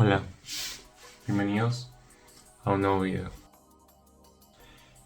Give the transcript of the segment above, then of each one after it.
Hola, bienvenidos a un nuevo video.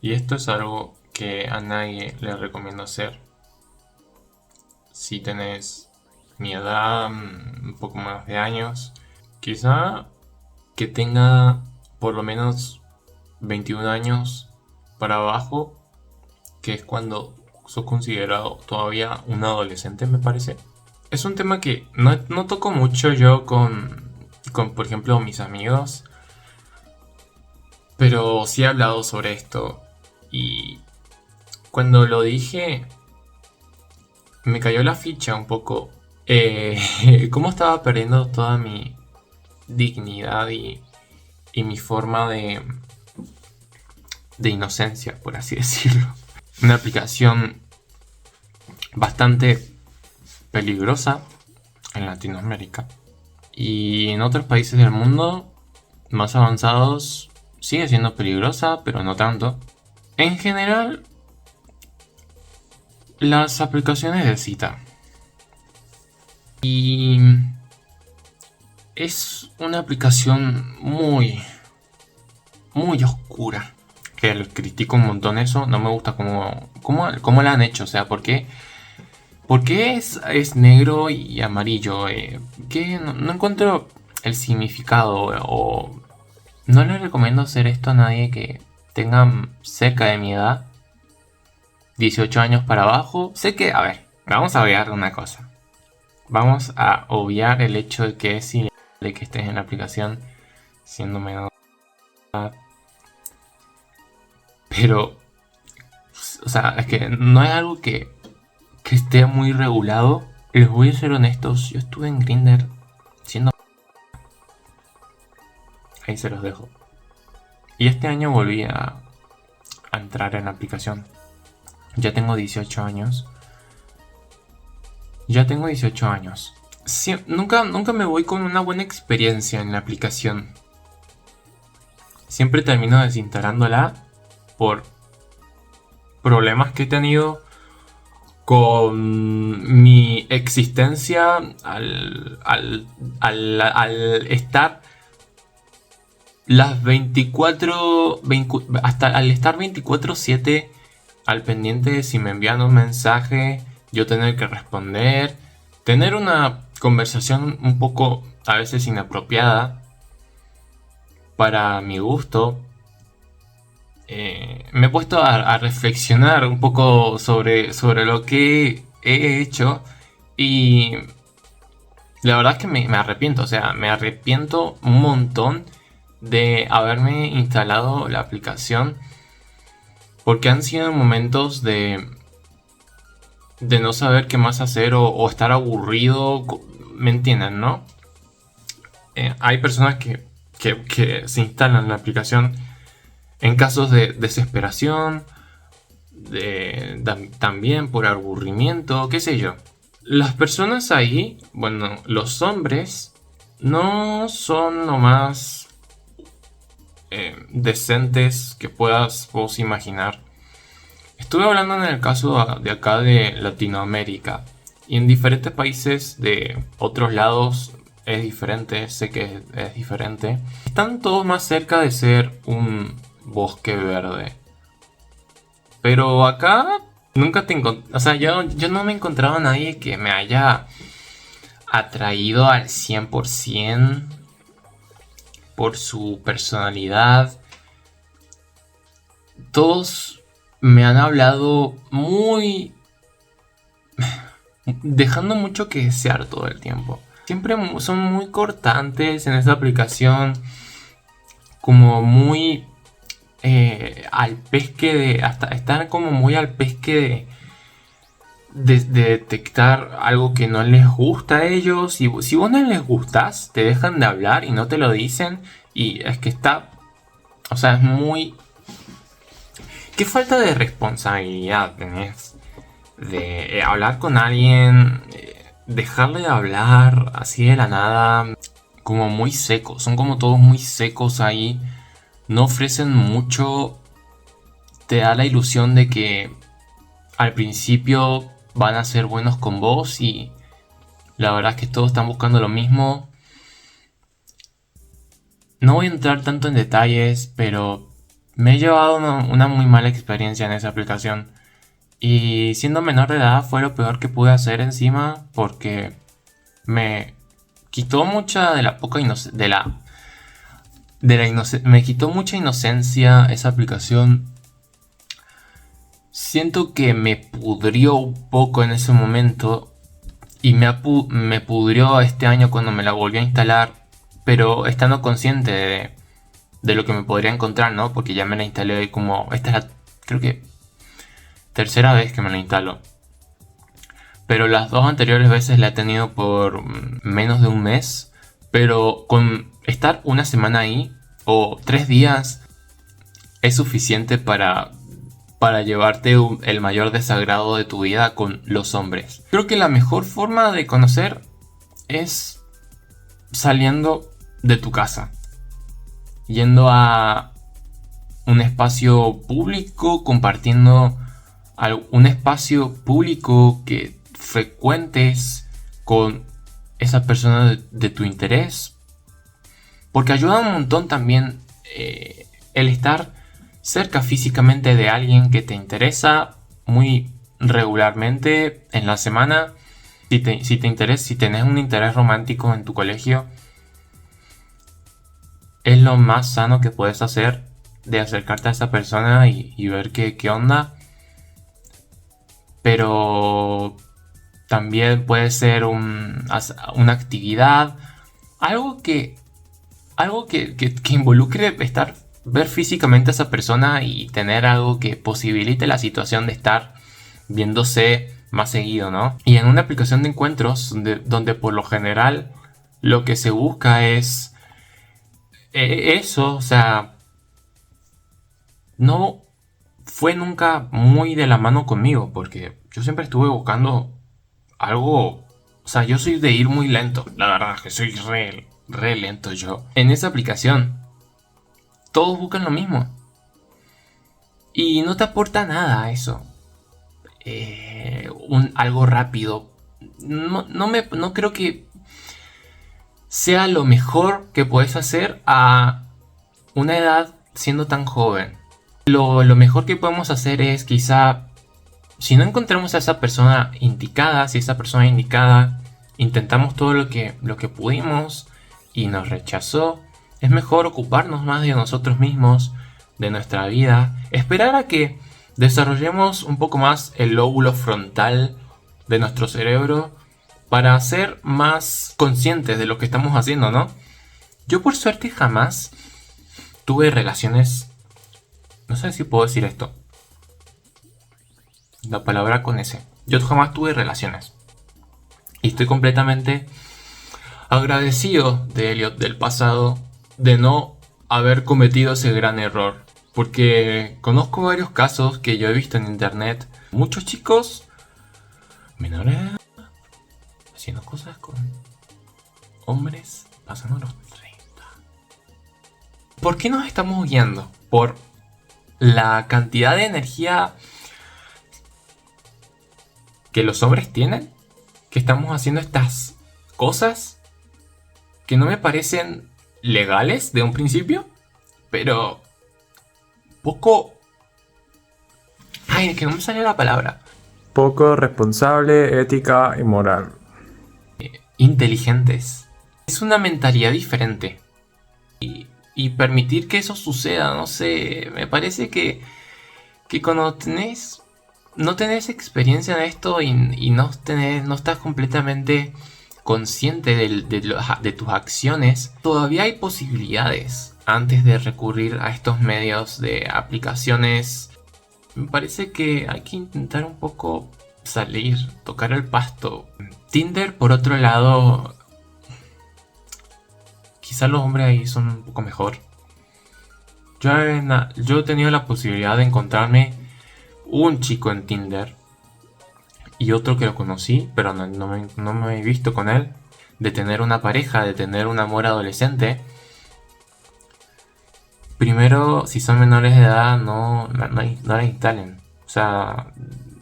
Y esto es algo que a nadie le recomiendo hacer. Si tenés mi edad, un poco más de años, quizá que tenga por lo menos 21 años para abajo, que es cuando sos considerado todavía un adolescente, me parece. Es un tema que no toco mucho yo con, por ejemplo, mis amigos. Pero sí he hablado sobre esto y cuando lo dije me cayó la ficha un poco. Cómo estaba perdiendo toda mi dignidad y mi forma de inocencia, por así decirlo. Una aplicación bastante peligrosa en Latinoamérica y en otros países del mundo más avanzados sigue siendo peligrosa, pero no tanto. En general, las aplicaciones de cita. Y es una aplicación muy oscura. Que lo critico un montón eso. No me gusta cómo la han hecho. O sea, ¿por qué es negro y amarillo? Que no encuentro el significado. O no le recomiendo hacer esto a nadie que tenga cerca de mi edad. 18 años para abajo. Sé que, a ver, vamos a obviar una cosa. Vamos a obviar el hecho de que es ilegal de que estés en la aplicación siendo menor de edad. Pero, o sea, es que no es algo que esté muy regulado. Les voy a ser honestos, yo estuve en Grindr siendo... Ahí se los dejo. Y este año volví a entrar en la aplicación. Ya tengo 18 años. Ya tengo 18 años. Sí, nunca me voy con una buena experiencia en la aplicación. Siempre termino desinstalándola por problemas que he tenido con mi existencia al estar las 24, hasta al estar 24/7 al pendiente de si me envían un mensaje, yo tener que responder, tener una conversación un poco a veces inapropiada para mi gusto. Me he puesto a reflexionar un poco sobre lo que he hecho y la verdad es que me arrepiento, o sea, me arrepiento un montón de haberme instalado la aplicación porque han sido momentos de no saber qué más hacer o estar aburrido, ¿me entienden, no? Hay personas que se instalan la aplicación en casos de desesperación, también por aburrimiento, qué sé yo. Las personas ahí, bueno, los hombres, no son lo más decentes que puedas vos imaginar. Estuve hablando en el caso de acá de Latinoamérica y en diferentes países de otros lados es diferente, sé que es diferente. Están todos más cerca de ser un bosque verde. Pero acá nunca te encontré, o sea, yo no me encontraba a nadie que me haya atraído al 100% por su personalidad. Todos me han hablado dejando mucho que desear todo el tiempo. Siempre son muy cortantes en esta aplicación, como muy al pesque de, hasta están como muy al pesque de detectar algo que no les gusta a ellos. Y si vos no les gustás, te dejan de hablar y no te lo dicen. Y es que está, o sea, es muy... ¿Qué falta de responsabilidad tenés de hablar con alguien, dejarle de hablar así de la nada? Como muy secos, son como todos muy secos ahí, no ofrecen mucho, te da la ilusión de que al principio van a ser buenos con vos y la verdad es que todos están buscando lo mismo. No voy a entrar tanto en detalles, pero me he llevado una muy mala experiencia en esa aplicación. Y siendo menor de edad fue lo peor que pude hacer encima porque me quitó mucha de la poca inocencia, me quitó mucha inocencia esa aplicación. Siento que me pudrió un poco en ese momento y me pudrió este año cuando me la volví a instalar, pero estando consciente de lo que me podría encontrar, ¿no? Porque ya me la instalé como, esta es la, creo que tercera vez que me la instalo. Pero las dos anteriores veces la he tenido por menos de un mes. Pero con estar una semana ahí o 3 días es suficiente para llevarte el mayor desagrado de tu vida con los hombres. Creo que la mejor forma de conocer es saliendo de tu casa. Yendo a un espacio público, compartiendo un espacio público que frecuentes con esa persona de tu interés, porque ayuda un montón también el estar cerca físicamente de alguien que te interesa muy regularmente en la semana. Si tenés un interés romántico en tu colegio, es lo más sano que puedes hacer, de acercarte a esa persona y ver qué onda. Pero también puede ser una actividad, algo que involucre ver físicamente a esa persona y tener algo que posibilite la situación de estar viéndose más seguido, ¿no? Y en una aplicación de encuentros donde por lo general lo que se busca es eso, o sea, no fue nunca muy de la mano conmigo, porque yo siempre estuve buscando algo, o sea, yo soy de ir muy lento, la verdad, que soy re lento yo. En esa aplicación, todos buscan lo mismo. Y no te aporta nada eso. Algo rápido. No creo que sea lo mejor que puedes hacer a una edad siendo tan joven. Lo mejor que podemos hacer es quizá, si no encontramos a esa persona indicada, si esa persona indicada intentamos todo lo que pudimos y nos rechazó, es mejor ocuparnos más de nosotros mismos, de nuestra vida, esperar a que desarrollemos un poco más el lóbulo frontal de nuestro cerebro para ser más conscientes de lo que estamos haciendo, ¿no? Yo por suerte jamás tuve relaciones, no sé si puedo decir esto, la palabra con S. Yo jamás tuve relaciones. Y estoy completamente agradecido de Elliot del pasado de no haber cometido ese gran error. Porque conozco varios casos que yo he visto en internet. Muchos chicos menores haciendo cosas con hombres pasando los 30. ¿Por qué nos estamos guiando? Por la cantidad de energía que los hombres tienen, que estamos haciendo estas cosas que no me parecen legales de un principio, pero poco... Ay, que no me salió la palabra. Poco responsable, ética y moral. Inteligentes. Es una mentalidad diferente. Y permitir que eso suceda, no sé, me parece que cuando no tenés experiencia en esto y no estás completamente consciente de tus acciones, todavía hay posibilidades antes de recurrir a estos medios de aplicaciones. Me parece que hay que intentar un poco salir, tocar el pasto. Tinder, por otro lado, quizás los hombres ahí son un poco mejor. Yo he tenido la posibilidad de encontrarme un chico en Tinder y otro que lo conocí, pero no me he visto con él, de tener una pareja, de tener un amor adolescente. Primero, si son menores de edad, no la instalen. O sea,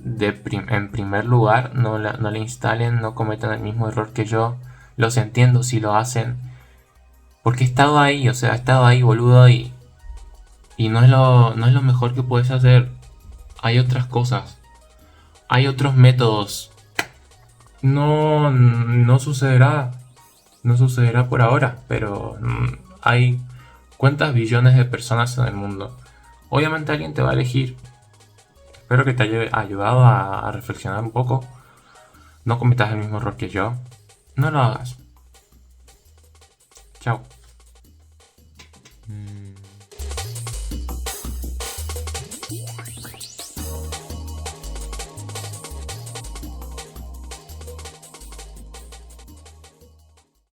en primer lugar, no la instalen, no cometan el mismo error que yo. Los entiendo si lo hacen. Porque he estado ahí, o sea, he estado ahí, boludo, y no es lo mejor que puedes hacer. Hay otras cosas, hay otros métodos. No sucederá, no sucederá por ahora, pero hay cuántas billones de personas en el mundo. Obviamente alguien te va a elegir. Espero que te haya ayudado a reflexionar un poco. No cometas el mismo error que yo. No lo hagas. Chao.